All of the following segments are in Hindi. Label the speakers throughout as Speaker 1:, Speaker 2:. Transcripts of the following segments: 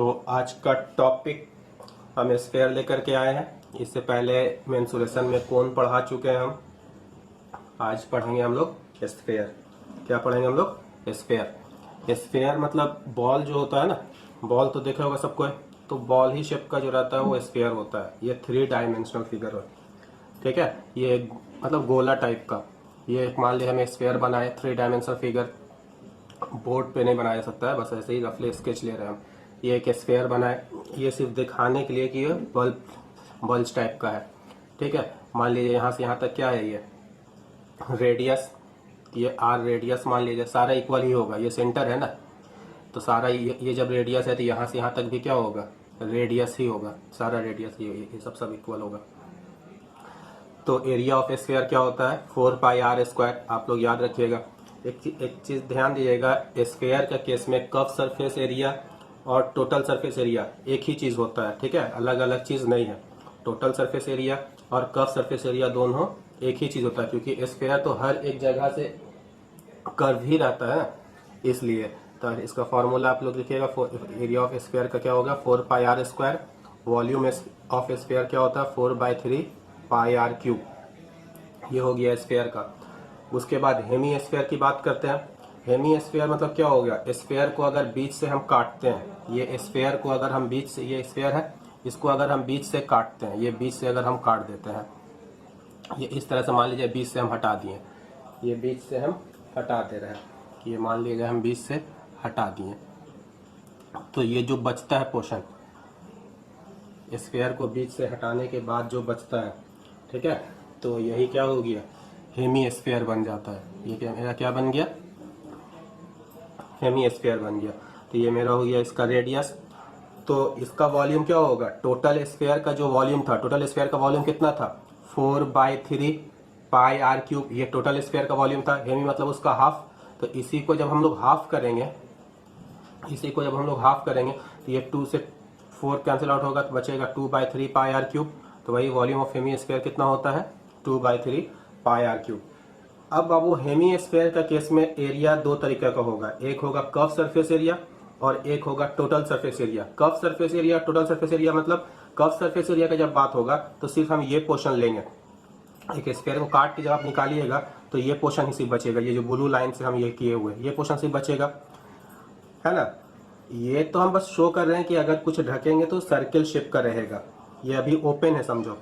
Speaker 1: तो आज का टॉपिक हम स्फीयर लेकर के आए हैं। इससे पहले मेंसुरेशन में कोन पढ़ा चुके हैं हम। आज पढ़ेंगे हम लोग स्फीयर। क्या पढ़ेंगे हम लोग? स्फीयर। स्फीयर मतलब बॉल जो होता है ना, बॉल तो देखा होगा सबको है, तो बॉल ही शेप का जो रहता है वो स्फीयर होता है। ये 3 डायमेंशनल फिगर है, ठीक है। ये मतलब गोला टाइप का। ये मान लिया हमें स्फीयर बनाए, 3 डायमेंशनल फिगर बोर्ड पे नहीं बनाया जा सकता है, बस ऐसे ही रफली स्केच ले रहे हैं हम। ये एक स्फीयर बनाए, ये सिर्फ दिखाने के लिए कि ये बल्ब टाइप का है, ठीक है। मान लीजिए यहाँ से यहाँ तक क्या है, ये रेडियस, ये आर रेडियस मान लीजिए, सारा इक्वल ही होगा। ये सेंटर है ना, तो सारा ये जब रेडियस है तो यहाँ से यहाँ तक भी क्या होगा, रेडियस ही होगा। सारा रेडियस ये सब इक्वल होगा। तो एरिया ऑफ स्फीयर क्या होता है? 4 पाई आर स्क्वायर। आप लोग याद रखिएगा। एक चीज ध्यान दीजिएगा, स्फीयर का केस में कर्व सरफेस एरिया और टोटल सरफेस एरिया एक ही चीज होता है, ठीक है, अलग अलग चीज नहीं है। टोटल सरफेस एरिया और कर्व सरफेस एरिया दोनों एक ही चीज होता है, क्योंकि स्फीयर तो हर एक जगह से कर्व ही रहता है, इसलिए। तो इसका फॉर्मूला आप लोग लिखिएगा। एरिया ऑफ स्फीयर का क्या होगा? 4 pi r square. Volume of sphere क्या होता है? 4/3 पाई आर क्यूब। ये हो गया स्फीयर का। उसके बाद हेमी स्फीयर की बात करते हैं। हेमी स्फीयर मतलब क्या हो गया? स्फीयर को अगर बीच से हम काटते हैं, ये स्फीयर को अगर हम बीच से, ये स्फीयर है, इसको अगर हम बीच से काटते हैं, ये बीच से अगर हम काट देते हैं, ये इस तरह से मान लीजिए बीच से हम हटा दिए, ये बीच से हम हटा दे रहे हैं, ये मान लीजिए हम बीच से हटा दिए, तो ये जो बचता है पोर्शन, स्फीयर को बीच से हटाने के बाद जो बचता है, ठीक है, तो यही क्या हो गया? हेमी स्फीयर बन जाता है। ये क्या मेरा क्या बन गया? हेमी स्फीयर बन गया। तो ये मेरा हो गया इसका रेडियस। तो इसका वॉल्यूम क्या होगा? टोटल स्फीयर का जो वॉल्यूम था, टोटल स्फीयर का वॉल्यूम कितना था? 4/3 पाई आर क्यूब। ये टोटल स्फीयर का वॉल्यूम था। हेमी मतलब उसका हाफ। तो इसी को जब हम लोग हाफ करेंगे, तो ये 2 से 4 कैंसिल आउट होगा, तो बचेगा 2/3 पाई आर क्यूब। तो वही वॉल्यूम ऑफ हेमी स्फीयर कितना होता है? 2/3 पाई आर क्यूब। अब बाबू हेमी स्फीयर का केस में एरिया 2 तरीके का होगा। एक होगा कर्व सरफेस एरिया और एक होगा total surface area. Curve surface area, total surface area मतलब कर्व सरफेस एरिया का जब बात होगा तो सिर्फ हम ये पोर्शन लेंगे। एक स्फीयर को काट के जब आप निकालिएगा तो ये पोर्शन ही सिर्फ बचेगा। ये जो ब्लू लाइन से हम ये किए हुए, ये पोर्शन सिर्फ बचेगा, है ना। ये तो हम बस शो कर रहे हैं कि अगर कुछ ढकेंगे तो सर्किल शेप का रहेगा। ये अभी ओपन है, समझो,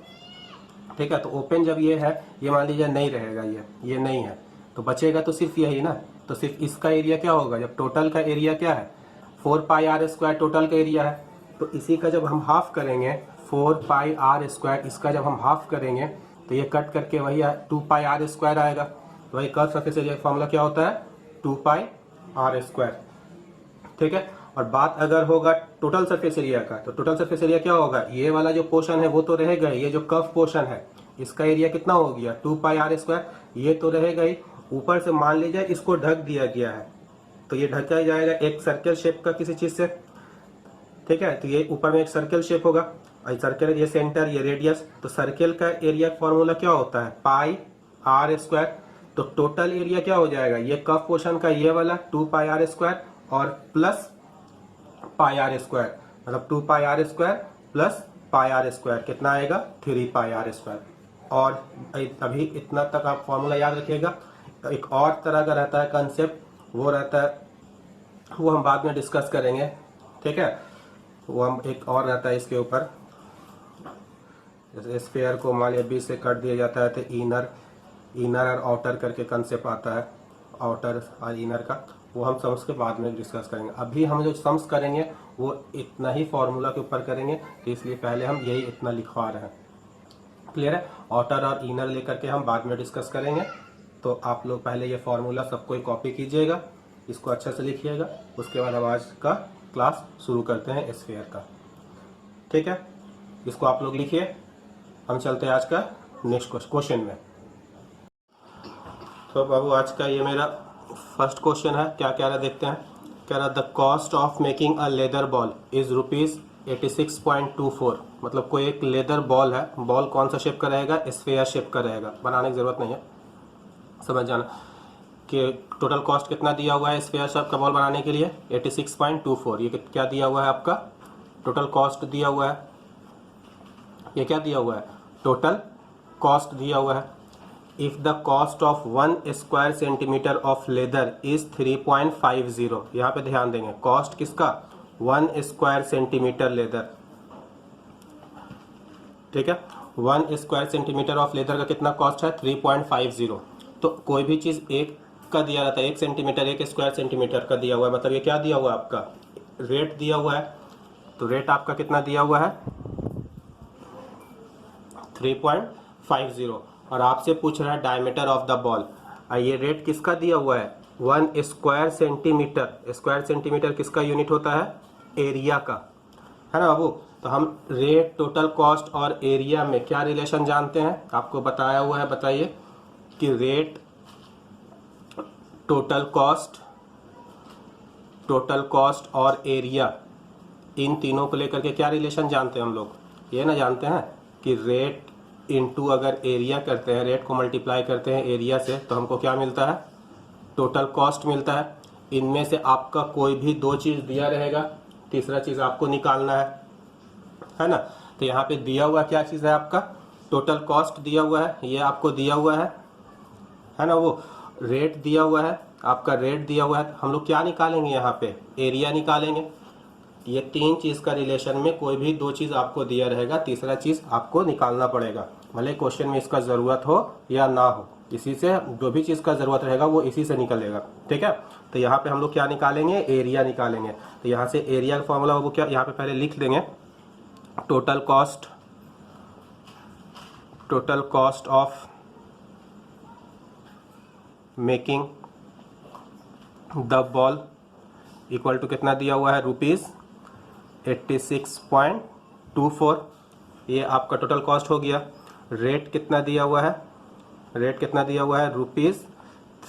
Speaker 1: ठीक है। तो ओपन जब ये है, ये मान लीजिए नहीं रहेगा, ये नहीं है, तो बचेगा तो सिर्फ यही ना। तो सिर्फ इसका एरिया क्या होगा? जब टोटल का एरिया क्या है? 4 पाई आर स्क्वायर टोटल का एरिया है, तो इसी का जब हम हाफ करेंगे, 4 पाई आर स्क्वायर, इसका जब हम हाफ करेंगे तो ये कट करके वही 2 पाई आर स्क्वायर आएगा। वही कर्व सरफेस एरिया का फॉर्मूला क्या होता है? 2 पाई आर स्क्वायर, ठीक है। और बात अगर होगा टोटल सरफेस एरिया का, तो टोटल सरफेस एरिया क्या होगा? ये वाला जो पोर्शन है वो तो रहेगा ही। ये जो कर्व पोर्शन है इसका एरिया कितना हो गया? 2 पाई आर स्क्वायर। ये तो रहेगा ही। ऊपर से मान लीजिए इसको ढक दिया गया है, तो ये ढका जाएगा एक सर्कल शेप का किसी चीज से, ठीक है। तो ये ऊपर में एक सर्कल शेप होगा, और सर्कल, ये सेंटर, ये रेडियस। तो सर्कल का एरिया फॉर्मूला क्या होता है? Pi r square. तो टोटल एरिया क्या हो जाएगा? ये कर्व पोर्शन का ये वाला 2 पाई आर स्क्वायर और प्लस पाई आर स्क्वायर, मतलब 2 pi r square plus pi r square कितना आएगा? 3 पाई आर स्क्वायर। और अभी इतना तक आप फॉर्मूला याद रखिएगा। एक और तरह का रहता है कंसेप्ट, वो रहता है, वो हम बाद में डिस्कस करेंगे, ठीक है। वो हम एक और रहता है इसके ऊपर, जैसे स्फीयर को मान लिया बीच से कट दिया जाता है तो इनर और आउटर करके कंसेप्ट आता है, आउटर और इनर का। वो हम सम्स के बाद में डिस्कस करेंगे। अभी हम जो सम्स करेंगे वो इतना ही फॉर्मूला के ऊपर करेंगे, तो इसलिए पहले हम यही इतना लिखवा रहे हैं, क्लियर है। आउटर और इनर लेकर के हम बाद में डिस्कस करेंगे। तो आप लोग पहले ये फॉर्मूला सबको कॉपी कीजिएगा, इसको अच्छे से लिखिएगा। उसके बाद हम आज का क्लास शुरू करते हैं स्फीयर का, ठीक है। इसको आप लोग लिखिए, हम चलते हैं आज का नेक्स्ट क्वेश्चन में। तो बाबू आज का ये मेरा फर्स्ट क्वेश्चन है। क्या कह रहा है देखते हैं। कह रहा the cost of making a leather ball is ₹86.24। मतलब कोई एक लेदर बॉल है, बॉल कौन सा शेप का रहेगा? स्फीयर शेप का रहेगा। बनाने की जरूरत नहीं है, समझ जाना कि टोटल कॉस्ट कितना दिया हुआ है स्फीयर शेप का बॉल बनाने के लिए? 86.24। ये क्या दिया हुआ है आपका? टोटल कॉस्ट दिया हुआ है, ये क्या दिया हुआ है, टोटल कॉस्ट दिया हुआ है। If the cost of 1 square centimetre of leather is 3.50, यहाँ पे ध्यान देंगे, कॉस्ट किसका, 1 स्क्वायर सेंटीमीटर लेदर, ठीक है, 1 स्क्वायर सेंटीमीटर ऑफ लेदर का कितना कॉस्ट है, 3.50। तो कोई भी चीज़ एक का दिया रहता है, 1 सेंटीमीटर 1 स्क्वायर सेंटीमीटर का दिया हुआ है, मतलब ये क्या दिया हुआ है आपका, रेट दिया हुआ है। तो रेट आपका कितना दिया हुआ है, 3.50, और आपसे पूछ रहा है डायमीटर ऑफ द बॉल। ये रेट किसका दिया हुआ है, 1 स्क्वायर सेंटीमीटर, स्क्वायर सेंटीमीटर किसका यूनिट होता है, एरिया का, है ना बाबू। तो हम रेट, टोटल कॉस्ट और एरिया में क्या रिलेशन जानते हैं, आपको बताया हुआ है, बताइए कि रेट, टोटल कॉस्ट और एरिया, इन तीनों को लेकर के क्या रिलेशन जानते हैं हम लोग, ये ना जानते हैं कि रेट इनटू अगर एरिया करते हैं, रेट को मल्टीप्लाई करते हैं एरिया से, तो हमको क्या मिलता है, टोटल कॉस्ट मिलता है। इनमें से आपका कोई भी दो चीज़ दिया रहेगा, तीसरा चीज़ आपको निकालना है ना। तो यहाँ पे दिया हुआ क्या चीज़ है, आपका टोटल कॉस्ट दिया हुआ है, ये आपको दिया हुआ है ना, वो रेट दिया हुआ है, आपका रेट दिया हुआ है। हम लोग क्या निकालेंगे यहाँ पे, एरिया निकालेंगे। ये तीन चीज़ का रिलेशन में कोई भी दो चीज़ आपको दिया रहेगा, तीसरा चीज़ आपको निकालना पड़ेगा, भले क्वेश्चन में इसका ज़रूरत हो या ना हो, इसी से जो भी चीज़ का ज़रूरत रहेगा वो इसी से निकलेगा, ठीक है। तो यहाँ पे हम लोग क्या निकालेंगे, एरिया निकालेंगे। तो यहाँ से एरिया का फॉर्मूला वो क्या, यहाँ पे पहले लिख देंगे, total cost of making the ball equal to कितना दिया हुआ है, ₹86.24, ये आपका टोटल कॉस्ट हो गया। रेट कितना दिया हुआ है,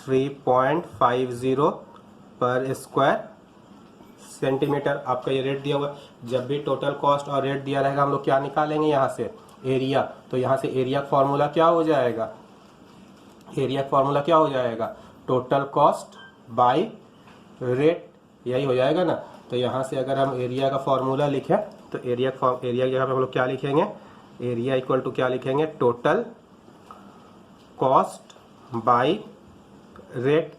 Speaker 1: ₹3.50 पर स्क्वायर सेंटीमीटर, आपका ये रेट दिया हुआ है। जब भी टोटल कॉस्ट और रेट दिया रहेगा, हम लोग क्या निकालेंगे यहाँ से, एरिया। तो यहाँ से एरिया का फॉर्मूला क्या हो जाएगा, टोटल कॉस्ट बाय रेट, यही हो जाएगा ना। तो यहाँ से अगर हम एरिया का फॉर्मूला लिखें, तो एरिया की जगह पे हम लोग क्या लिखेंगे, एरिया इक्वल टू क्या लिखेंगे, टोटल कॉस्ट बाय रेट,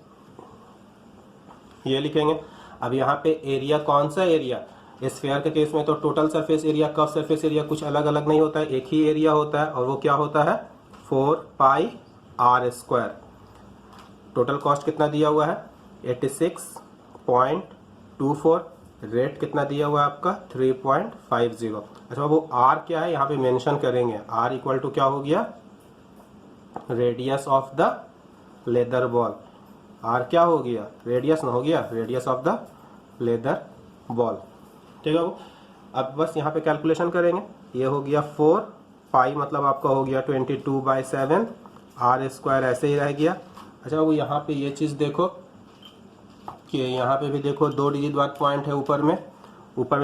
Speaker 1: ये लिखेंगे। अब यहाँ पे एरिया कौन सा एरिया, स्फीयर के केस में तो total surface area, curve surface area कुछ अलग अलग नहीं होता है, एक ही एरिया होता है, और वो क्या होता है, 4πr²। टोटल कॉस्ट कितना दिया हुआ है, 86.24, रेट कितना दिया हुआ है आपका, 3.50। अच्छा वो आर क्या है, यहाँ पे मेंशन करेंगे, आर इक्वल टू क्या हो गया, radius of the leather ball. R क्या हो गया, रेडियस ना हो गया, radius of the leather ball, ठीक है। अब बस यहाँ पे कैलकुलेशन करेंगे, ये हो गया 4 पाई, मतलब आपका हो गया 22/7, r² ऐसे ही रह गया। अच्छा वो यहाँ पे ये चीज़ देखो कि यहाँ पे भी देखो 2 डिजिट बाद पॉइंट है, ऊपर में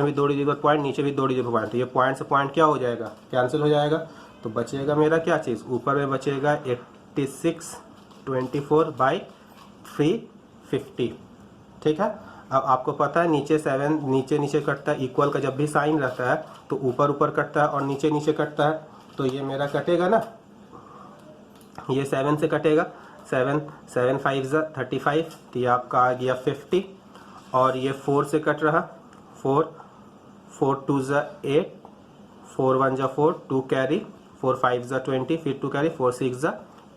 Speaker 1: भी 2 डिजिट बाद पॉइंट, नीचे भी 2 डिजिट पॉइंट, ये पॉइंट से पॉइंट क्या हो जाएगा, कैंसिल हो जाएगा। तो बचेगा मेरा क्या चीज़, ऊपर में बचेगा 86/350, ठीक है। अब आपको पता है नीचे 7 नीचे कटता है, इक्वल का जब भी साइन रहता है तो ऊपर कटता है और नीचे कटता है। तो ये मेरा कटेगा ना, ये 7 से कटेगा, 7 5 35, तो ये आपका आ गया 50, और ये 4 से कट रहा, 4 2 8, 4 1 4, 2 कैरी, 4 5 20, फिर 2 कैरी, 4 6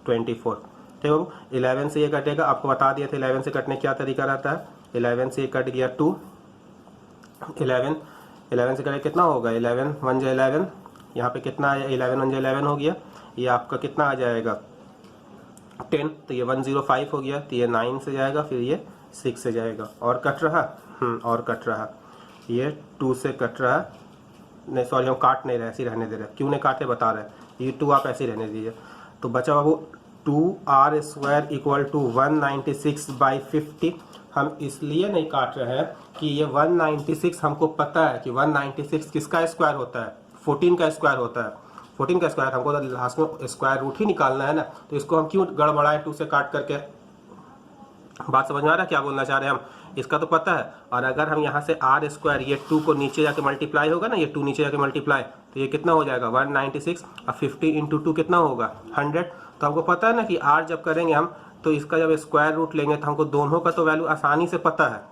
Speaker 1: 24, ठीक है। 11 से ये कटेगा, आपको बता दिया था 11 से कटने क्या तरीका रहता है। 11 से ये कट गया 2, 11 से कटे कितना होगा, 11 1 11, यहाँ पे कितना आया, 11 1 11 हो गया, ये आपका कितना आ जाएगा 10, तो ये 105 हो गया, तो ये 9 से जाएगा, फिर ये 6 से जाएगा, और कट रहा, और कट रहा, ये 2 से कट रहा, नहीं सॉरी हम काट नहीं रहे, ऐसे रहने दे रहे, क्यों नहीं काटे बता रहे, ये 2 आप ऐसे रहने दीजिए। तो बचा बाबू 2r² इक्वल टू 196/50। हम इसलिए नहीं काट रहे हैं कि ये 196 हमको पता है कि 196 किसका स्क्वायर होता है, 14 का स्क्वायर होता है, 14 का स्क्वायर, हमको तो लास्ट में स्क्वायर रूट ही निकालना है ना। तो इसको हम क्यों गड़बड़ाएं 2 से काट करके, बात समझ में आ रहा है क्या बोलना चाह रहे हैं हम? इसका तो पता है। और अगर हम यहाँ से आर स्क्वायर, ये 2 को नीचे जाके मल्टीप्लाई होगा ना, ये 2 नीचे जाके मल्टीप्लाई, तो ये कितना हो जाएगा 196 और 50 इंटू 2 कितना होगा 100। तो हमको पता है ना कि आर जब करेंगे हम तो इसका जब स्क्वायर रूट लेंगे तो हमको दोनों का तो वैल्यू आसानी से पता है।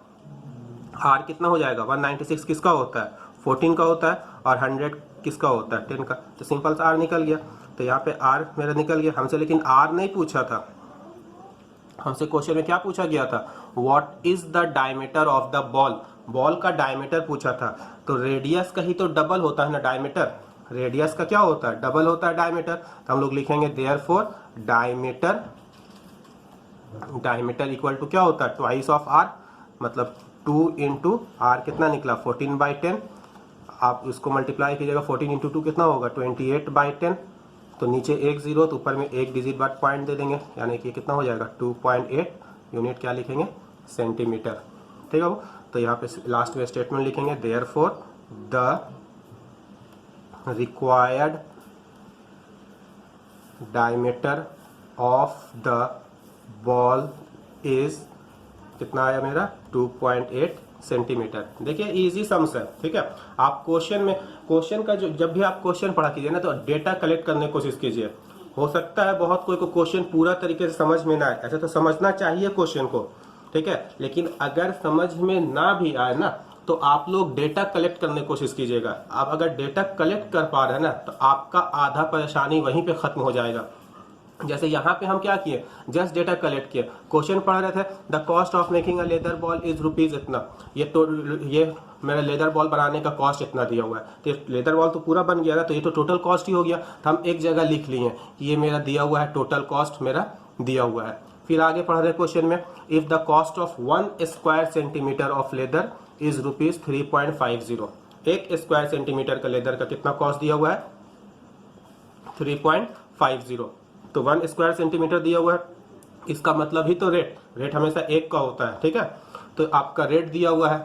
Speaker 1: आर कितना हो जाएगा 196 किसका होता है 14 का होता है, और 100 किसका होता है 10 का। तो सिंपल सा आर निकल गया। तो यहाँ पे आर मेरा निकल गया हमसे, लेकिन आर नहीं पूछा था हमसे। क्वेश्चन में क्या पूछा गया था, what is the diameter of the ball. Ball का डायमीटर पूछा था। तो रेडियस का ही तो डबल होता है ना डायमीटर, रेडियस का क्या होता है डबल होता है डायमीटर। तो हम लोग लिखेंगे therefore diameter, diameter equal to क्या होता है ट्वाइस ऑफ आर, मतलब 2 इंटू आर कितना निकला 14/10। आप इसको मल्टीप्लाई कीजिएगा 14 इंटू 2 कितना होगा 28/10। तो नीचे एक जीरो तो ऊपर में एक डिजिट बाद पॉइंट दे देंगे, यानी कि कितना हो जाएगा 2.8। यूनिट क्या लिखेंगे सेंटीमीटर। ठीक है वो। तो यहाँ पे लास्ट में स्टेटमेंट लिखेंगे therefore the required diameter of the ball is कितना आया मेरा 2.8 सेंटीमीटर। देखिए इजी सम्स है। ठीक है, आप क्वेश्चन का जब भी आप क्वेश्चन पढ़ा कीजिए ना तो डेटा कलेक्ट करने की कोशिश कीजिए। हो सकता है बहुत कोई को क्वेश्चन पूरा तरीके से समझ में ना आए, ऐसे तो समझना चाहिए क्वेश्चन को। ठीक है, लेकिन अगर समझ में ना भी आए ना तो आप लोग डेटा कलेक्ट करने की कोशिश कीजिएगा। आप अगर डेटा कलेक्ट कर पा रहे हैं ना तो आपका आधा परेशानी वहीं पे खत्म हो जाएगा। जैसे यहाँ पे हम क्या किए, जस्ट डेटा कलेक्ट किए। क्वेश्चन पढ़ रहे थे the cost of making a leather ball is rupees इतना, ये मेरा लेदर बॉल बनाने का कॉस्ट इतना दिया हुआ है। तो लेदर बॉल तो पूरा बन गया ना, तो ये तो टोटल कॉस्ट ही हो गया। तो हम एक जगह लिख लिए कि ये मेरा दिया हुआ है, टोटल कॉस्ट मेरा दिया हुआ है। फिर आगे पढ़ रहे क्वेश्चन में, if the cost of 1 square centimetre of leather is rupees 3.50। 1 square centimetre का लेदर का कितना कॉस्ट दिया हुआ है 3.50। तो 1 स्क्वायर सेंटीमीटर दिया हुआ है, इसका मतलब ही तो रेट हमेशा 1 का होता है। ठीक है, तो आपका रेट दिया हुआ है,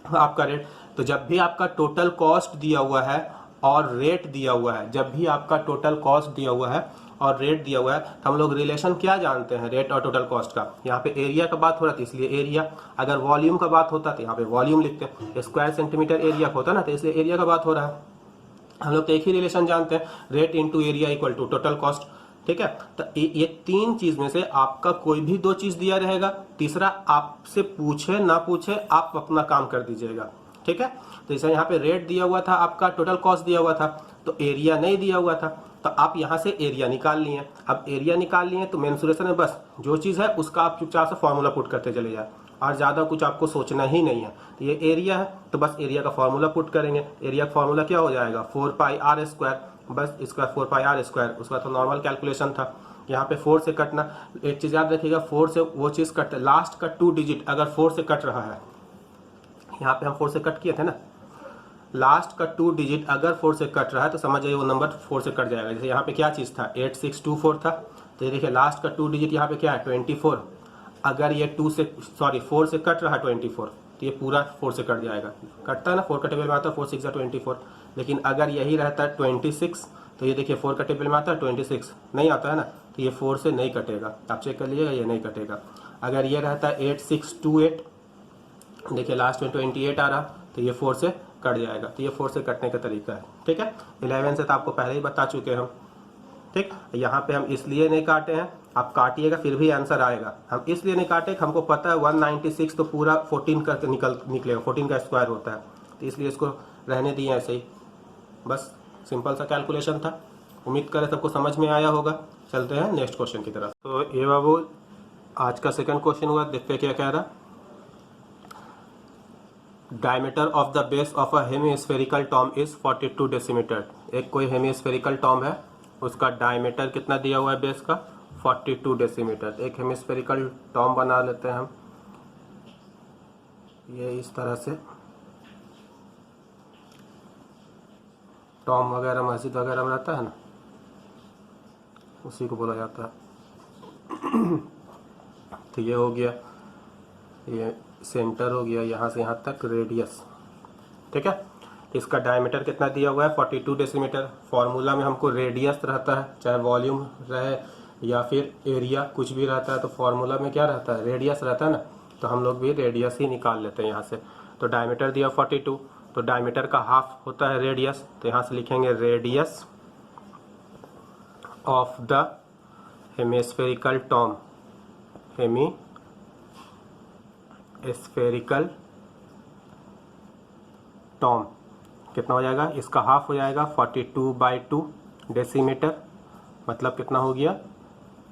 Speaker 1: आपका रेट। तो जब भी आपका टोटल कॉस्ट दिया हुआ है और रेट दिया हुआ है, जब भी आपका टोटल कॉस्ट दिया हुआ है और रेट दिया हुआ है, तो हम लोग रिलेशन क्या जानते हैं रेट और टोटल कॉस्ट का। यहाँ पे एरिया का बात हो रहा था इसलिए एरिया, अगर वॉल्यूम का बात होता तो यहाँ पे वॉल्यूम लिखते हैं। स्क्वायर सेंटीमीटर एरिया होता ना, तो इसलिए एरिया का बात हो रहा है। हम लोग तो एक ही रिलेशन जानते हैं, rate into area equal to total cost. ठीक है, तो ये 3 चीज में से आपका कोई भी 2 चीज दिया रहेगा, तीसरा आपसे पूछे ना पूछे आप अपना काम कर दीजिएगा। ठीक है, तो जैसे यहाँ पे रेट दिया हुआ था, आपका टोटल कॉस्ट दिया हुआ था, तो एरिया नहीं दिया हुआ था, तो आप यहाँ से एरिया निकाल लिए। अब एरिया निकाल लिए तो मेंसुरेशन में बस जो चीज़ है उसका आप चुपचाप से फॉर्मूला पुट करते चले जाए, और ज़्यादा कुछ आपको सोचना ही नहीं है। तो ये एरिया है तो बस एरिया का फॉर्मूला पुट करेंगे। एरिया का फॉर्मूला क्या हो जाएगा 4πr², बस इसका 4πr²। उसका तो नॉर्मल कैलकुलेशन था। यहाँ पे 4 से कटना, एक चीज़ याद रखिएगा, 4 से वो चीज़ कट, लास्ट का 2 डिजिट अगर 4 से कट रहा है, यहाँ पे हम 4 से कट किए थे ना, लास्ट का 2 डिजिट अगर 4 से कट रहा है तो समझ जाइए वो नंबर 4 से कट जाएगा। जैसे यहाँ पे क्या चीज़ था 8624 था, तो ये देखिए लास्ट का 2 डिजिट यहाँ पे क्या है 24। अगर ये 4 से कट रहा है 24, तो ये पूरा 4 से कट जाएगा। कटता है ना, 4 का टेबल में आता है 4 6 24। लेकिन अगर यही रहता है 26, तो ये देखिए 4 का टेबल में आता है 26, नहीं आता है ना, तो ये 4 से नहीं कटेगा। आप चेक कर लीजिएगा, ये नहीं कटेगा। अगर ये रहता है 8628, देखिए लास्ट में 28 आ रहा, तो ये 4 से कट जाएगा। तो ये 4 से कटने का तरीका है। ठीक है, 11 से तो आपको पहले ही बता चुके हैं हम। ठीक, यहाँ पे हम इसलिए नहीं काटे हैं, आप काटिएगा फिर भी आंसर आएगा। हम इसलिए नहीं काटे, हमको पता है 196 तो पूरा 14 करके निकलेगा, 14 का स्क्वायर होता है, तो इसलिए इसको रहने दिए ऐसे ही। बस सिंपल सा कैलकुलेशन था। उम्मीद करें सबको समझ में आया होगा। चलते हैं नेक्स्ट क्वेश्चन की तरफ। तो ये बाबू आज का सेकंड क्वेश्चन हुआ, देखते क्या कह रहा। Diameter of the base of a hemispherical Tom is 42 decimetre. एक कोई हेमीस्फेरिकल टॉम है, उसका डायमीटर कितना दिया हुआ है बेस का 42 डेसीमीटर। एक हेमीस्फेरिकल टॉम बना लेते हैं हम, ये इस तरह से। टॉम वगैरह मस्जिद वगैरह में रहता है ना, उसी को बोला जाता है। तो ये हो गया, ये सेंटर हो गया, यहाँ से यहाँ तक रेडियस। ठीक है, इसका डायमीटर कितना दिया हुआ है 42 डेसीमीटर। फार्मूला में हमको रेडियस रहता है, चाहे वॉल्यूम रहे या फिर एरिया, कुछ भी रहता है तो फॉर्मूला में क्या रहता है, रेडियस रहता है ना, तो हम लोग भी रेडियस ही निकाल लेते हैं यहाँ से। तो डायमीटर दिया 42, तो डायमीटर का हाफ होता है रेडियस, तो यहाँ से लिखेंगे radius of the hemispherical Tom, hemispherical Tom कितना हो जाएगा, इसका हाफ हो जाएगा 42/2 डेसीमीटर, मतलब कितना हो गया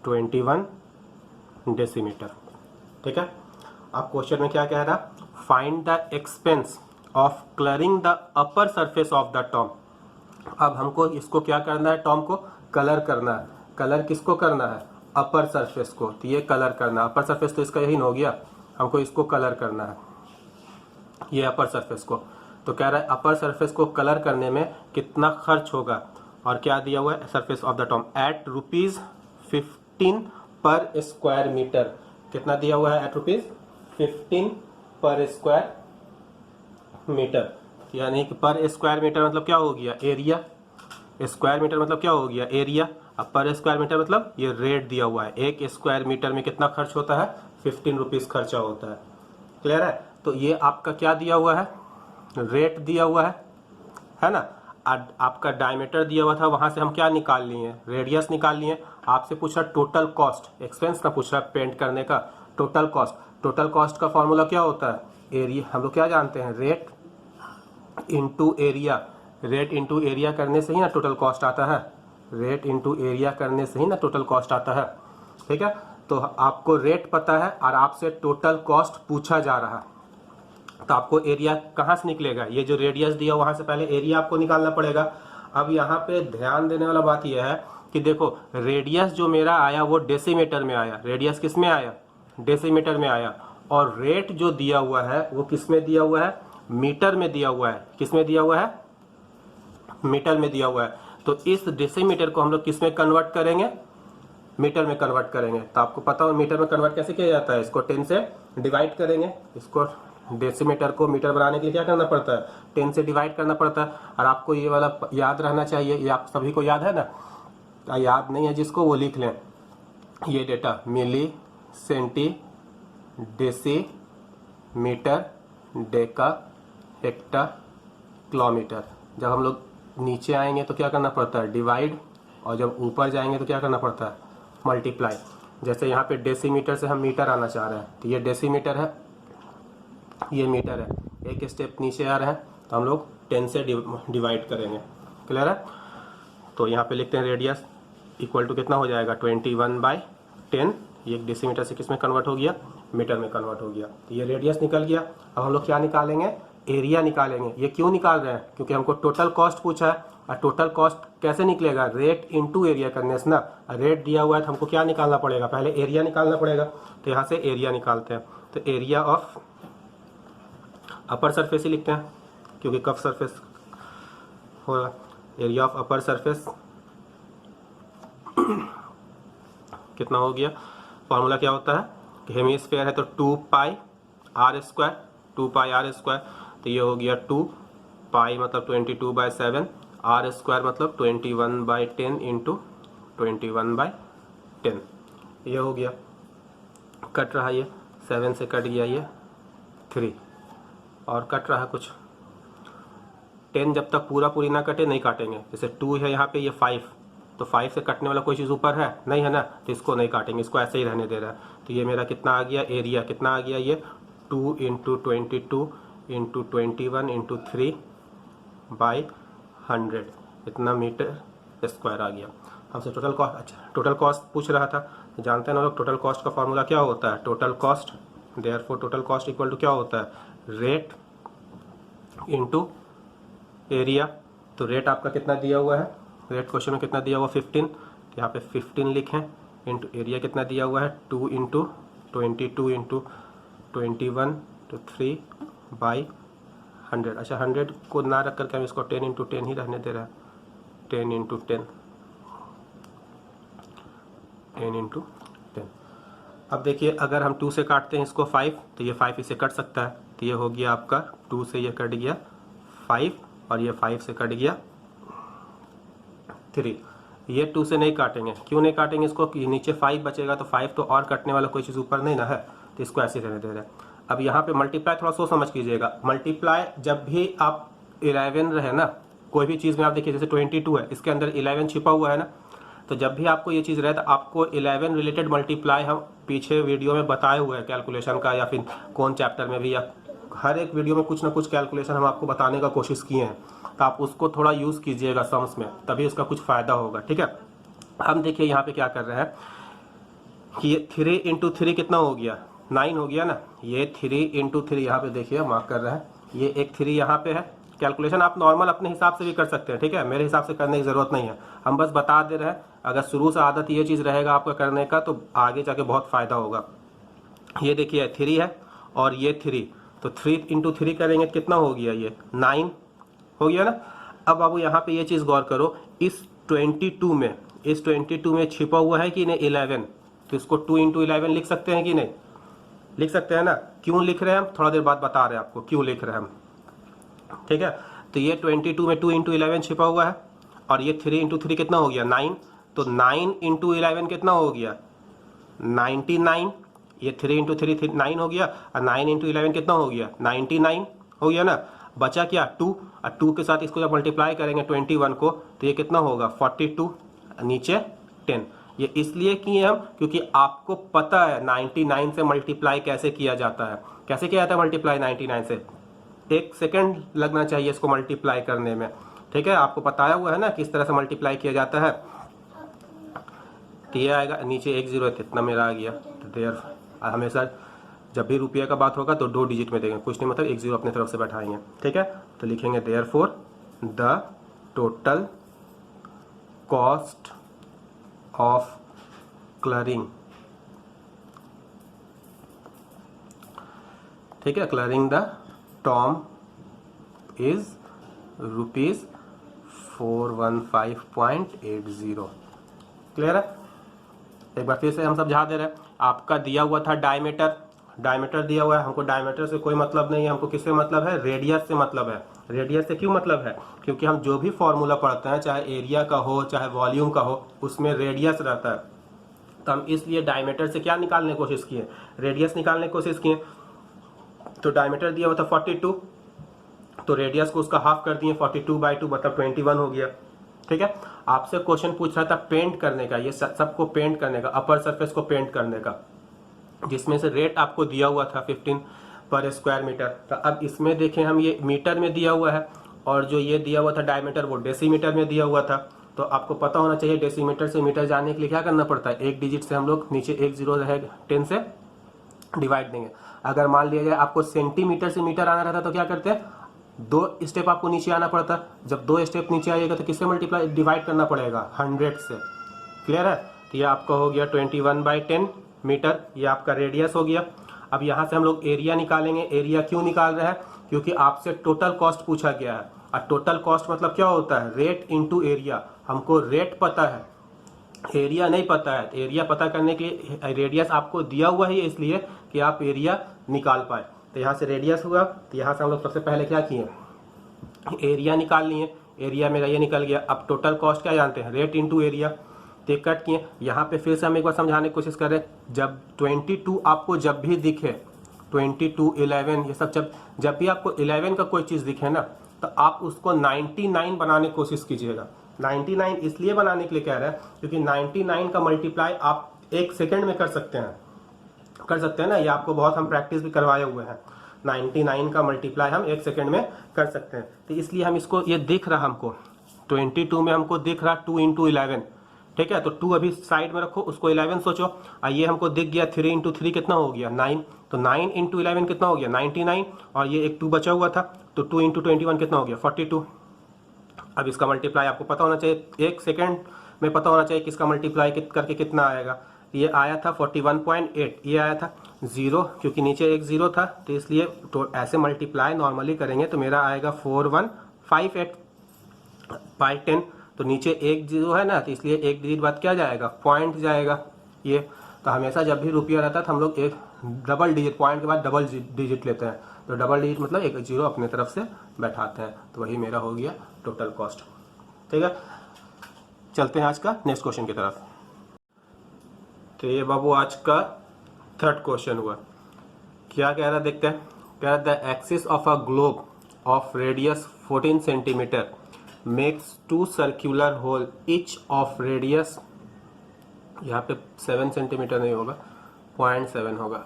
Speaker 1: 21 डेसीमीटर। ठीक है। अब क्वेश्चन में क्या कह रहा, find the expense of colouring the upper surface of the Tom. अब हमको इसको क्या करना है, टॉम को कलर करना है। कलर किसको करना है, अपर सरफेस को, तो ये कलर करना है। अपर सरफेस तो इसका यही हो गया, हमको इसको कलर करना है, ये अपर सरफेस को। तो कह रहा है अपर सरफेस को कलर करने में कितना खर्च होगा, और क्या दिया हुआ है, surface of the tomb at ₹15 per square metre. कितना दिया हुआ है, एट ₹15 पर स्क्वायर मीटर, यानी कि पर स्क्वायर मीटर मतलब क्या हो गया, एरिया। स्क्वायर मीटर मतलब क्या हो गया, एरिया। अब पर स्क्वायर मीटर मतलब ये रेट दिया हुआ है, एक स्क्वायर मीटर में कितना खर्च होता है, 15 रुपीज़ खर्चा होता है। क्लियर है। तो ये आपका क्या दिया हुआ है, रेट दिया हुआ है ना। आपका डायमीटर दिया हुआ था, वहां से हम क्या निकाल लिए, रेडियस निकाल लिए। आपसे पूछ रहा टोटल कॉस्ट, एक्सपेंस ना पूछ रहा पेंट करने का, टोटल कॉस्ट। टोटल कॉस्ट का फॉर्मूला क्या होता है, एरिया। हम लोग क्या जानते हैं, rate into area. Rate into area करने से ही ना टोटल कॉस्ट आता है, रेट इंटू एरिया करने से ही ना टोटल कॉस्ट आता है। ठीक है। तो आपको रेट पता है और आपसे टोटल कॉस्ट पूछा जा रहा है, तो आपको एरिया कहाँ से निकलेगा, ये जो रेडियस दिया वहां से पहले एरिया आपको निकालना पड़ेगा। अब यहाँ पे ध्यान देने वाला बात यह है कि देखो रेडियस जो मेरा आया वो डेसीमीटर में आया, रेडियस किस में आया, डेसीमीटर में आया। और रेट जो दिया हुआ है वो किस में दिया हुआ है, मीटर में दिया हुआ है। किस में दिया हुआ है, मीटर में दिया हुआ है। तो इस डेसीमीटर को हम लोग किस में कन्वर्ट करेंगे, मीटर में कन्वर्ट करेंगे। तो आपको पता हो मीटर में कन्वर्ट कैसे किया जाता है, इसको 10 से डिवाइड करेंगे। इसको डेसीमीटर को मीटर बनाने के लिए क्या करना पड़ता है, 10 से डिवाइड करना पड़ता है। और आपको ये वाला याद रहना चाहिए, ये आप सभी को याद है ना, याद नहीं है जिसको वो लिख लें ये data, milli, centi, deci, metre, deka, hecto, kilometre. जब हम लोग नीचे आएंगे तो क्या करना पड़ता है, डिवाइड, और जब ऊपर जाएंगे तो क्या करना पड़ता है, मल्टीप्लाई। जैसे यहाँ पे डेसीमीटर से हम मीटर आना चाह रहे हैं, तो ये डेसीमीटर है, ये मीटर है, एक स्टेप नीचे आ रहा है, तो हम लोग 10 से डिवाइड करेंगे। क्लियर है। तो यहाँ पे लिखते हैं रेडियस इक्वल टू कितना हो जाएगा, 21/10। ये डेसीमीटर से किस में कन्वर्ट हो गया, मीटर में कन्वर्ट हो गया। तो ये रेडियस निकल गया। अब हम लोग क्या निकालेंगे, एरिया निकालेंगे। ये क्यों निकाल रहे हैं, क्योंकि हमको टोटल कॉस्ट पूछा है। और टोटल कॉस्ट कैसे निकलेगा, रेट इंटू एरिया करने से ना। रेट दिया हुआ है तो हमको क्या निकालना पड़ेगा, पहले एरिया निकालना पड़ेगा। तो यहाँ से एरिया निकालते हैं। तो एरिया ऑफ अपर सरफेस ही लिखते हैं, क्योंकि कफ सरफेस होगा। एरिया ऑफ अपर सरफेस कितना हो गया, फॉर्मूला क्या होता है कि हेमिस्फीयर है तो 2πr², 2πr²। तो ये हो गया 2π मतलब 22/7, r² मतलब 21/10 इंटू 21/10। ये हो गया, कट रहा ये 7 से कट गया ये 3, और कट रहा कुछ 10 जब तक पूरा पूरी ना कटे नहीं काटेंगे। जैसे 2 है यहाँ पे, ये 5, तो 5 से कटने वाला कोई चीज़ ऊपर है नहीं है ना, तो इसको नहीं काटेंगे, इसको ऐसे ही रहने दे रहा है। तो ये मेरा कितना आ गया, एरिया कितना आ गया, ये 2 इंटू 22 इंटू 21 इंटू 3/100, इतना मीटर स्क्वायर आ गया। हमसे टोटल कॉस्ट, अच्छा टोटल कॉस्ट पूछ रहा था। जानते हैं ना लोग, टोटल कॉस्ट का फॉर्मूला क्या होता है, total cost, therefore total cost equal to क्या होता है, रेट इंटू एरिया। तो रेट आपका कितना दिया हुआ है, रेट क्वेश्चन में कितना दिया हुआ 15, तो यहाँ पे 15 लिखें, इंटू एरिया कितना दिया हुआ है 2 इंटू 22 इंटू 21 तो 3/100। अच्छा 100 को ना रख करके हम इसको 10 इंटू 10 ही रहने दे रहा है, 10 इंटू 10, 10 इंटू 10। अब देखिए अगर हम 2 से काटते हैं इसको 5, तो ये 5 इसे कट सकता है। तो ये हो गया आपका 2 से ये कट गया 5, और ये 5 से कट गया 3। ये 2 से नहीं काटेंगे। क्यों नहीं काटेंगे इसको, कि नीचे 5 बचेगा तो 5 तो और कटने वाला कोई चीज़ ऊपर नहीं ना है, तो इसको ऐसे रहने दे रहे हैं। अब यहाँ पे मल्टीप्लाई थोड़ा सोच समझ कीजिएगा। मल्टीप्लाई जब भी आप 11 रहे ना, कोई भी चीज़ में आप देखिए जैसे 22 है, इसके अंदर 11 छिपा हुआ है ना, तो जब भी आपको ये चीज़ रहे तो आपको 11 रिलेटेड मल्टीप्लाई हम पीछे वीडियो में बताए हुए हैं कैलकुलेशन का, या फिर कौन चैप्टर में भी, या हर एक वीडियो में कुछ ना कुछ कैलकुलेशन हम आपको बताने का कोशिश किए हैं। तो आप उसको थोड़ा यूज़ कीजिएगा सम्स में, तभी उसका कुछ फ़ायदा होगा। ठीक है, हम देखिए यहाँ पे क्या कर रहे हैं कि ये 3 इंटू 3 कितना हो गया, 9 हो गया ना। ये 3 इंटू 3 यहाँ पे देखिए मार्क कर रहे हैं, ये एक 3 यहाँ पे है। कैलकुलेशन आप नॉर्मल अपने हिसाब से भी कर सकते हैं, ठीक है, मेरे हिसाब से करने की ज़रूरत नहीं है, हम बस बता दे रहे हैं। अगर शुरू से आदत ये चीज़ रहेगा आपका करने का तो आगे जाके बहुत फ़ायदा होगा। ये देखिए 3 है और ये 3, तो 3 इंटू 3 करेंगे कितना हो गया, ये 9 हो गया ना। अब बाबू यहाँ पे ये चीज़ गौर करो, इस 22 में छिपा हुआ है कि नहीं 11, तो इसको 2 इंटू 11 लिख सकते हैं कि नहीं, लिख सकते हैं ना। क्यों लिख रहे हैं हम, थोड़ा देर बाद बता रहे हैं आपको क्यों लिख रहे हैं हम। ठीक है, तो ये 22 में 2 इंटू 11 छिपा हुआ है, और ये 3 इंटू 3 कितना हो गया 9, तो 9 इंटू 11 कितना हो गया 99। ये 3 इंटू 3 9 हो गया, और 9 इंटू 11 कितना हो गया 99 हो गया ना। बचा क्या 2, और 2 के साथ इसको जब मल्टीप्लाई करेंगे 21 को, तो ये कितना होगा 42, नीचे 10। ये इसलिए किए हम क्योंकि आपको पता है 99 से मल्टीप्लाई कैसे किया जाता है। कैसे किया जाता है मल्टीप्लाई 99 से, 1 सेकेंड लगना चाहिए इसको मल्टीप्लाई करने में। ठीक है, आपको बताया हुआ है ना किस तरह से मल्टीप्लाई किया जाता है। तो ये आएगा, नीचे 1 0 है, इतना मेरा आ गया। तो देयर हमेशा जब भी रुपये का बात होगा तो 2 डिजिट में देंगे, कुछ नहीं मतलब 1 0 अपने तरफ से बैठाएंगे। ठीक है, तो लिखेंगे therefore the total cost of clearing. ठीक है, clearing the Tom is ₹415.80। Clear है। एक बार फिर से हम समझा दे रहे हैं। आपका दिया हुआ था डायमीटर दिया हुआ है, हमको डायमीटर से कोई मतलब नहीं है, हमको किससे मतलब है, रेडियस से मतलब है। रेडियस से क्यों मतलब है, क्योंकि हम जो भी फॉर्मूला पढ़ते हैं, चाहे एरिया का हो चाहे वॉल्यूम का हो, उसमें रेडियस रहता है। तो हम इसलिए डायमीटर से क्या निकालने की कोशिश किए, रेडियस निकालने की कोशिश किए। तो डायमीटर दिया हुआ था 42, तो रेडियस को उसका हाफ कर दिए, 42/2 मतलब 21 हो गया। ठीक है, आपसे क्वेश्चन पूछ रहा था पेंट करने का, ये सबको पेंट करने का, अपर सरफेस को पेंट करने का, जिसमें से रेट आपको दिया हुआ था 15 पर स्क्वायर मीटर। तो अब इसमें देखें हम, ये मीटर में दिया हुआ है, और जो ये दिया हुआ था डायमीटर वो डेसीमीटर में दिया हुआ था। तो आपको पता होना चाहिए डेसीमीटर से मीटर जाने के लिए क्या करना पड़ता है, एक डिजिट से हम लोग नीचे 1 0 रहेगा 10 से डिवाइड देंगे। अगर मान लिया जाए आपको सेंटीमीटर से मीटर आना रहता तो क्या करते हैं, 2 स्टेप आपको नीचे आना पड़ता। जब 2 स्टेप नीचे आइएगा तो किससे मल्टीप्लाई डिवाइड करना पड़ेगा, 100 से। क्लियर है, तो ये आपका हो गया 21/10 मीटर, ये आपका रेडियस हो गया। अब यहाँ से हम लोग एरिया निकालेंगे। एरिया क्यों निकाल रहे हैं, क्योंकि आपसे टोटल कॉस्ट पूछा गया है, और टोटल कॉस्ट मतलब क्या होता है, रेट इंटू एरिया। हमको रेट पता है, एरिया नहीं पता है। एरिया पता करने के रेडियस आपको दिया हुआ है इसलिए कि आप एरिया निकाल पाए। तो यहाँ से रेडियस हुआ, तो यहाँ से हम लोग सबसे पहले क्या किए, एरिया निकाल लिए। एरिया मेरा ये निकल गया। अब टोटल कॉस्ट क्या जानते हैं, रेट इंटू एरिया। तो कट किए। यहाँ पे फिर से हम एक बार समझाने की कोशिश कर रहे हैं। जब 22 आपको जब भी दिखे, 22, 11 ये सब जब भी आपको 11 का कोई चीज़ दिखे ना, तो आप उसको 99 बनाने की कोशिश कीजिएगा। 99 इसलिए बनाने के लिए कह रहे हैं क्योंकि 99 का मल्टीप्लाई आप 1 सेकेंड में कर सकते हैं ना। ये आपको बहुत हम प्रैक्टिस भी करवाए हुए हैं। 99 का मल्टीप्लाई हम 1 सेकेंड में कर सकते हैं। तो इसलिए हम इसको, ये दिख रहा हमको 22 में हमको दिख रहा 2 इंटू 11। ठीक है, तो 2 अभी साइड में रखो, उसको 11 सोचो। ये हमको दिख गया 3 इंटू 3 कितना हो गया 9, तो 9 इंटू 11 कितना हो गया 99, और ये एक 2 बचा हुआ था, तो 2 इंटू 21 कितना हो गया 42। अब इसका मल्टीप्लाई आपको पता होना चाहिए, 1 सेकेंड में पता होना चाहिए किसका मल्टीप्लाई करके कितना आएगा। ये आया था 41.8, ये आया था 0, क्योंकि नीचे एक 0 था, तो इसलिए तो ऐसे मल्टीप्लाई नॉर्मली करेंगे तो मेरा आएगा 4158/10। तो नीचे एक 0 है ना, तो इसलिए एक डिजिट बाद क्या जाएगा, पॉइंट जाएगा ये। तो हमेशा जब भी रुपया रहता है तो हम लोग एक डबल डिजिट, पॉइंट के बाद डबल डिजिट लेते हैं। तो डबल डिजिट मतलब एक 0 अपने तरफ से बैठाते हैं। तो वही मेरा हो गया टोटल कॉस्ट। ठीक है, चलते हैं आज का नेक्स्ट क्वेश्चन की तरफ। तो ये बाबू आज का थर्ड क्वेश्चन हुआ। क्या कह रहा है देखते हैं। कह रहा है the axis of a globe of radius 14 centimetre makes 2 circular hole each of radius, यहाँ पे 7 सेंटीमीटर नहीं होगा, 0.7 होगा,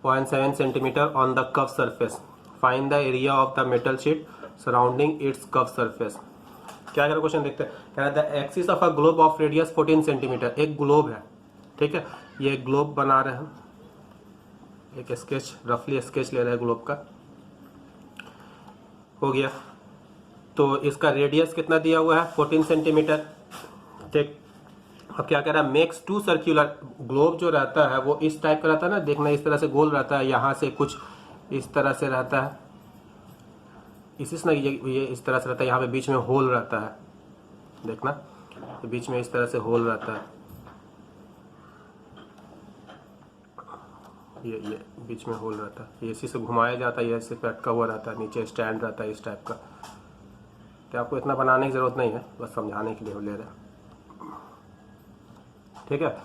Speaker 1: 0.7 centimetre on the curve surface. Find the area of the metal sheet surrounding its curve surface. क्या कह रहा क्वेश्चन देखते हैं। कह रहा है the axis of a globe of radius 14 centimetre, एक ग्लोब है, ठीक है, ये ग्लोब बना रहे हैं, एक स्केच, रफली स्केच ले रहे हैं ग्लोब का, हो गया। तो इसका रेडियस कितना दिया हुआ है 14 सेंटीमीटर, ठीक। अब क्या कह रहा है मेक्स 2 सर्क्यूलर, ग्लोब जो रहता है वो इस टाइप का रहता है ना, देखना इस तरह से गोल रहता है, यहाँ से कुछ इस तरह से रहता है, इसी से ना ये इस तरह से रहता है, यहाँ पे बीच में होल रहता है, देखना बीच में इस तरह से होल रहता है, ये बीच में होल रहता है, ये इसी से घुमाया जाता है, ये ऐसे लटका हुआ रहता है, नीचे स्टैंड रहता है इस टाइप का। तो आपको इतना बनाने की ज़रूरत नहीं है, बस समझाने के लिए ले रहे हैं, ठीक है।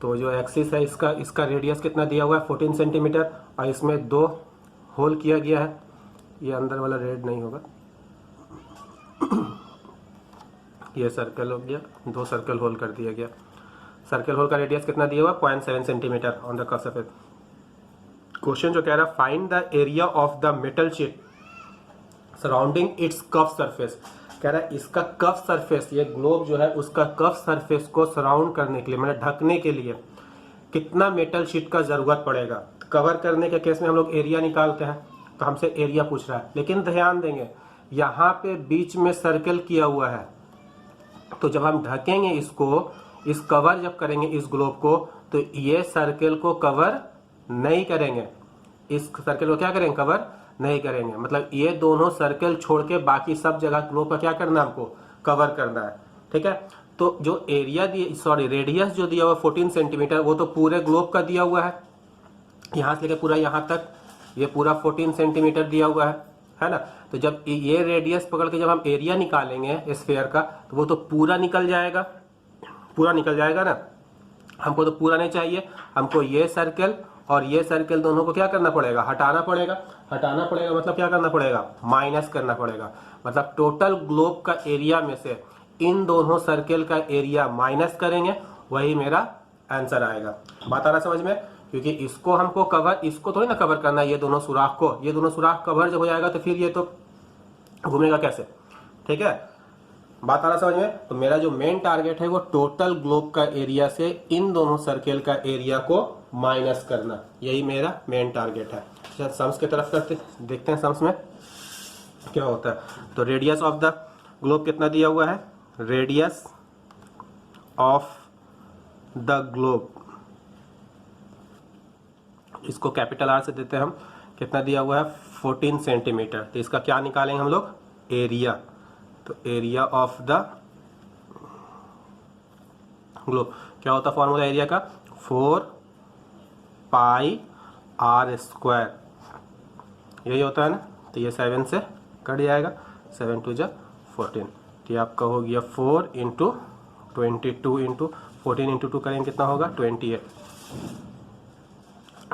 Speaker 1: तो जो एक्सिस है इसका रेडियस कितना दिया हुआ है 14 सेंटीमीटर, और इसमें 2 होल किया गया है, ये अंदर वाला रेड नहीं होगा, ये सर्कल हो गया, 2 सर्कल होल कर दिया गया। सर्कल होल का रेडियस कितना दिया हुआ 0.7 centimetre on the curve surface. Question जो कह रहा है find the area of the metal sheet surrounding its curve surface. कह रहा है इसका कर्व सरफेस, ये ग्लोब जो है उसका कर्व सरफेस को सराउंड करने के लिए, मतलब ढकने के लिए कितना मेटल शीट का जरूरत पड़ेगा। कवर करने के केस में हम लोग एरिया निकालते हैं, तो हमसे एरिया पूछ रहा है, लेकिन ध्यान देंगे यहाँ पे बीच में सर्कल किया हुआ है, तो जब हम ढकेंगे इसको, इस कवर जब करेंगे इस ग्लोब को, तो ये सर्कल को कवर नहीं करेंगे, इस सर्कल को क्या करेंगे कवर नहीं करेंगे, मतलब ये दोनों सर्कल छोड़ के बाकी सब जगह ग्लोब का क्या करना है हमको कवर करना है, ठीक है। तो जो एरिया दिए, सॉरी रेडियस जो दिया हुआ 14 सेंटीमीटर, वो तो पूरे ग्लोब का दिया हुआ है, यहाँ से लेकर पूरा यहाँ तक ये पूरा 14 सेंटीमीटर दिया हुआ है ना। तो जब ये रेडियस पकड़ के जब हम एरिया निकालेंगे स्फीयर का, तो वो तो पूरा निकल जाएगा, पूरा निकल जाएगा ना। हमको तो पूरा नहीं चाहिए, हमको ये सर्कल और ये सर्कल दोनों को क्या करना पड़ेगा हटाना पड़ेगा। हटाना पड़ेगा मतलब क्या करना पड़ेगा माइनस करना पड़ेगा, मतलब टोटल ग्लोब का एरिया में से इन दोनों सर्कल का एरिया माइनस करेंगे, वही मेरा आंसर आएगा। बात आ रहा समझ में, क्योंकि इसको हमको कवर, इसको थोड़ी ना कवर करना है, ये दोनों सुराख को, ये दोनों सुराख कवर जब हो जाएगा तो फिर ये तो घूमेगा कैसे, ठीक है। बात आ रहा समझ में। तो मेरा जो मेन टारगेट है वो टोटल ग्लोब का एरिया से इन दोनों सर्कल का एरिया को माइनस करना, यही मेरा मेन टारगेट है। चल सम्स की तरफ करते देखते हैं सम्स में क्या होता है। तो रेडियस ऑफ द ग्लोब कितना दिया हुआ है, रेडियस ऑफ द ग्लोब, इसको कैपिटल आर से देते हैं हम, कितना दिया हुआ है 14 सेंटीमीटर। तो इसका क्या निकालेंगे हम लोग एरिया, तो एरिया ऑफ द ग्लोब क्या होता है फॉर्मूला एरिया का 4 पाई आर स्क्वायर, यही होता है ना। तो ये 7 से कट जाएगा, 7 2 जा 14, तो ये आपका हो गया 4 इंटू 22 इंटू 14 इंटू 2 करेंगे कितना होगा 28,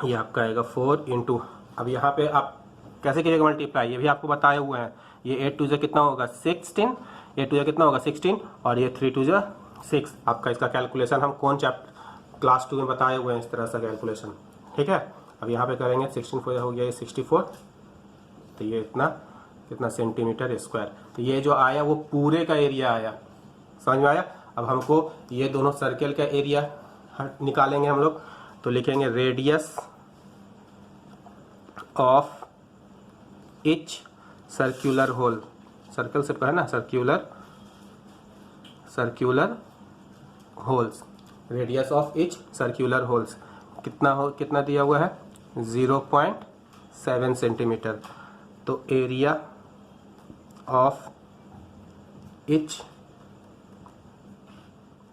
Speaker 1: ये आपका आएगा 4 इंटू, अब यहाँ पे आप कैसे कीजिएगा मल्टीप्लाई, ये भी आपको बताए हुए हैं। ये 8 2 जा कितना होगा 16, ये 2 जा कितना होगा 16, और ये 3 2 जा 6। आपका इसका कैलकुलेशन हम कौन चैप्टर क्लास 2 में बताए हुए हैं, इस तरह से कैलकुलेशन, ठीक है। अब यहाँ पे करेंगे 16 4 हो गया ये 64, तो ये इतना कितना सेंटीमीटर स्क्वायर। तो ये जो आया वो पूरे का एरिया आया, समझ में आया। अब हमको ये दोनों सर्कल का एरिया निकालेंगे हम लोग, तो लिखेंगे radius of each circular hole, circle से है ना, circular holes, radius of each circular holes कितना दिया हुआ है 0.7 सेंटीमीटर। तो area of each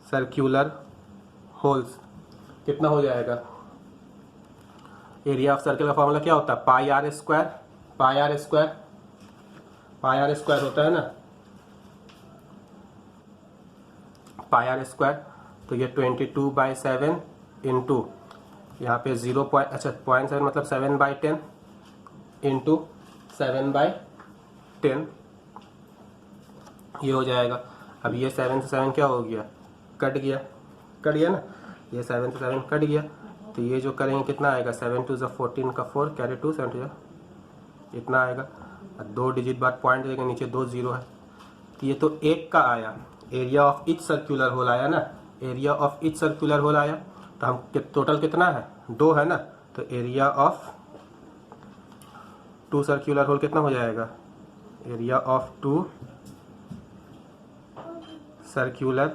Speaker 1: circular holes कितना हो जाएगा, एरिया ऑफ सर्कल का फॉर्मूला क्या होता है pi r square, pi r square होता है ना, पाई आर स्क्वायर, तो ये 22/7 इंटू यहाँ पे 0.7 मतलब 7/10 इंटू 7/10 ये हो जाएगा। अब ये 7 से 7 क्या हो गया, कट गया ना, ये 7 से 7 कट गया, तो ये जो करेंगे कितना आएगा, 7 2 14 का 4 कैरी 2 7 इतना आएगा। 2 डिजिट बाद पॉइंट देगा, नीचे 2 0 है, तो ये तो एक का आया, area of each circular hole आया ना, area of each circular hole आया। तो हम टोटल कितना है, 2 है ना, तो एरिया ऑफ 2 सर्कुलर होल कितना हो जाएगा, एरिया ऑफ 2 सर्कुलर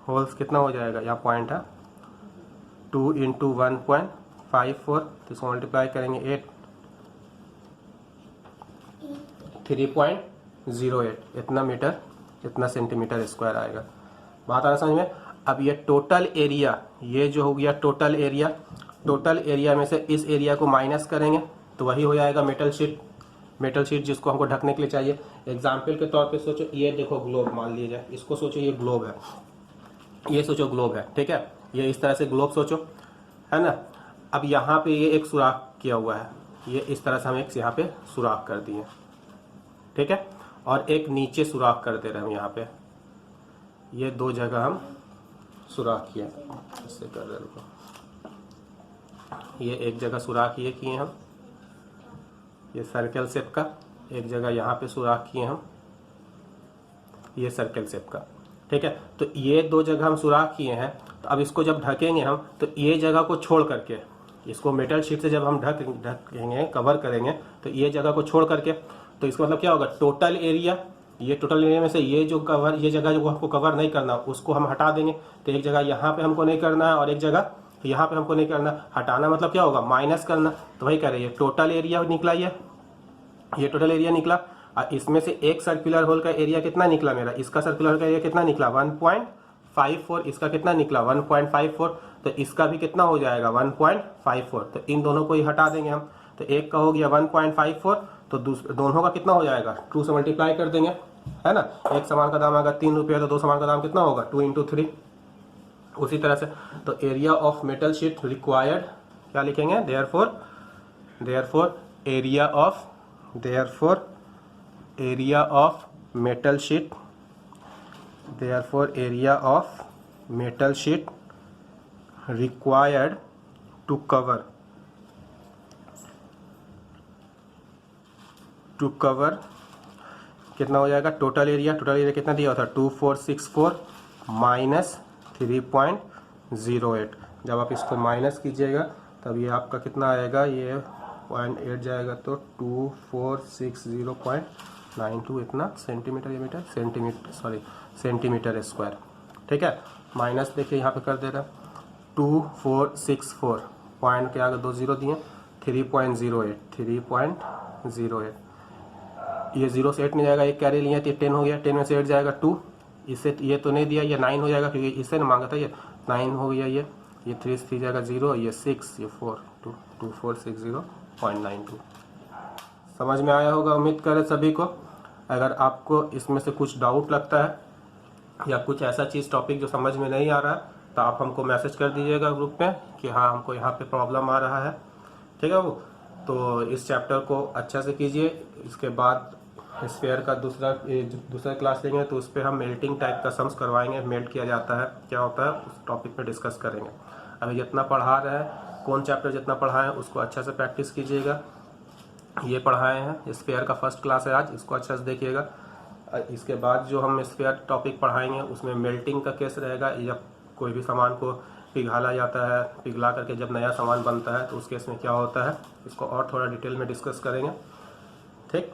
Speaker 1: होल्स कितना हो जाएगा, यहाँ पॉइंट है 2 इंटू 1.54, तो इसको मल्टीप्लाई करेंगे 8 3.08 इतना मीटर, इतना सेंटीमीटर स्क्वायर आएगा। बात आ रहा समझ में। अब ये टोटल एरिया, ये जो हो गया टोटल एरिया, टोटल एरिया में से इस एरिया को माइनस करेंगे तो वही हो जाएगा मेटल शीट जिसको हमको ढकने के लिए चाहिए। एग्जाम्पल के तौर पे सोचो, ये देखो ग्लोब मान लिया जाए, इसको सोचो ये ग्लोब है, ये सोचो ग्लोब है, ठीक है, ये इस तरह से ग्लोब सोचो, है ना। अब यहाँ पे ये एक सुराख किया हुआ है, ये इस तरह से हम एक यहाँ पे सुराख कर दिए, ठीक है, और एक नीचे सुराख कर दे रहे हैं हम यहाँ पे, ये 2 जगह हम सुराख किए, इससे कर रहे हैं, ये एक जगह सुराख ये किए हम, ये सर्कल शेप का, एक जगह यहाँ पे सुराख किए हम, ये सर्कल शेप का, ठीक है। तो ये 2 जगह हम सुराख किए हैं, तो अब इसको जब ढकेंगे हम, तो ये जगह को छोड़ करके, इसको मेटल शीट से जब हम ढकेंगे कवर करेंगे, तो ये जगह को छोड़ करके, तो इसका मतलब क्या होगा, टोटल एरिया, ये टोटल एरिया में से ये जो कवर, ये जगह जो हमको कवर नहीं करना उसको हम हटा देंगे, तो एक जगह यहाँ पे हमको नहीं करना है और एक जगह यहाँ पे हमको नहीं करना। हटाना मतलब क्या होगा, माइनस करना, तो वही करें, ये टोटल एरिया निकला, ये टोटल एरिया निकला, और इसमें से एक सर्कुलर होल का एरिया कितना निकला मेरा, इसका सर्कुलर होल का एरिया कितना निकला 1.54, इसका कितना निकला 1.54, तो इसका भी कितना हो जाएगा 1.54, तो इन दोनों को ही हटा देंगे हम, तो एक का हो गया 1.54, तो दोनों का कितना हो जाएगा 2 से मल्टीप्लाई कर देंगे, है ना। एक सामान का दाम अगर 3 रुपये तो 2 सामान का दाम कितना होगा 2 × 3। उसी तरह से तो area of metal sheet required क्या लिखेंगे, therefore area of metal sheet required to cover कितना हो जाएगा, टोटल एरिया कितना दिया हुआ था 2464 माइनस 3.08। जब आप इसको माइनस कीजिएगा तब ये आपका कितना आएगा, ये 0.8 जाएगा, तो 2460.92 इतना सेंटीमीटर, ये मीटर सेंटीमीटर स्क्वायर, ठीक है। माइनस देखिए यहाँ पे कर दे रहा है 2464 पॉइंट के आगे 2 0 दिए, 3.08, ये 0 से 8 नहीं जाएगा, एक कैरी लिया तो ये 10 हो गया, 10 में से 8 जाएगा 2, इससे ये तो नहीं दिया, ये 9 हो जाएगा क्योंकि इससे ना मांगा था, ये 9 हो गया, ये 3 से 3 जाएगा 0, ये 6, ये 4, 2460.92। समझ में आया होगा, उम्मीद करें सभी को। अगर आपको इसमें से कुछ डाउट लगता है या कुछ ऐसा चीज़ टॉपिक जो समझ में नहीं आ रहा है, तो आप हमको मैसेज कर दीजिएगा ग्रुप में कि हाँ हमको यहाँ पे प्रॉब्लम आ रहा है, ठीक है। वो तो इस चैप्टर को अच्छा से कीजिए। इसके बाद स्फीयर का दूसरा क्लास लेंगे तो उस पर हम मेल्टिंग टाइप का सम्स करवाएंगे, मेल्ट किया जाता है क्या होता है उस टॉपिक पे डिस्कस करेंगे। अभी जितना पढ़ा रहे हैं, कौन चैप्टर जितना पढ़ाए हैं उसको अच्छा से प्रैक्टिस कीजिएगा। ये पढ़ाए हैं, स्फीयर का फर्स्ट क्लास है आज, इसको अच्छा से देखिएगा। इसके बाद जो हम स्फीयर टॉपिक पढ़ाएंगे उसमें मेल्टिंग का केस रहेगा, जब कोई भी सामान को पिघला जाता है, पिघला करके जब नया सामान बनता है तो उस केस में क्या होता है, इसको और थोड़ा डिटेल में डिस्कस करेंगे, ठीक।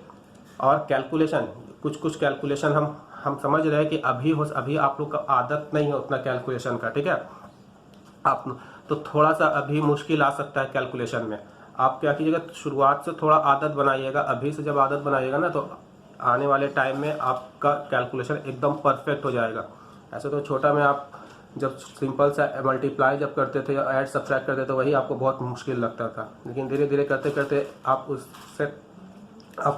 Speaker 1: और कैलकुलेशन, कुछ कैलकुलेशन हम समझ रहे हैं कि अभी आप लोग का आदत नहीं है उतना कैलकुलेशन का, ठीक है। आप तो थोड़ा सा अभी मुश्किल आ सकता है कैलकुलेशन में। आप क्या कीजिएगा, शुरुआत से थोड़ा आदत बनाइएगा। अभी से जब आदत बनाइएगा ना तो आने वाले टाइम में आपका कैलकुलेशन एकदम परफेक्ट हो जाएगा। ऐसे तो छोटा में आप जब सिंपल सा मल्टीप्लाई जब करते थे या ऐड सब्ट्रैक्ट करते थे वही आपको बहुत मुश्किल लगता था, लेकिन धीरे धीरे करते करते आपको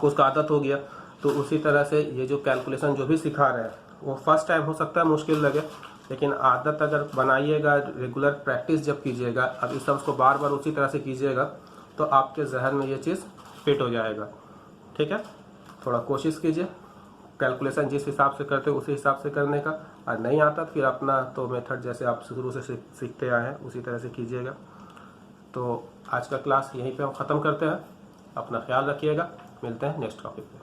Speaker 1: उसका आदत हो गया। तो उसी तरह से ये जो कैलकुलेशन जो भी सिखा रहे हैं वो फर्स्ट टाइम हो सकता है मुश्किल लगे, लेकिन आदत अगर बनाइएगा, रेगुलर प्रैक्टिस जब कीजिएगा, अब इस सब उसको बार बार उसी तरह से कीजिएगा तो आपके जहन में ये चीज़ फिट हो जाएगा। ठीक है, थोड़ा कोशिश कीजिए, कैलकुलेशन जिस हिसाब से करते हो उसी हिसाब से करने का। और नहीं आता फिर अपना तो मेथड जैसे आप शुरू से सीखते आए हैं उसी तरह से कीजिएगा। तो आज का क्लास यहीं पे हम ख़त्म करते हैं। अपना ख्याल रखिएगा, मिलते हैं नेक्स्ट टॉपिक पे।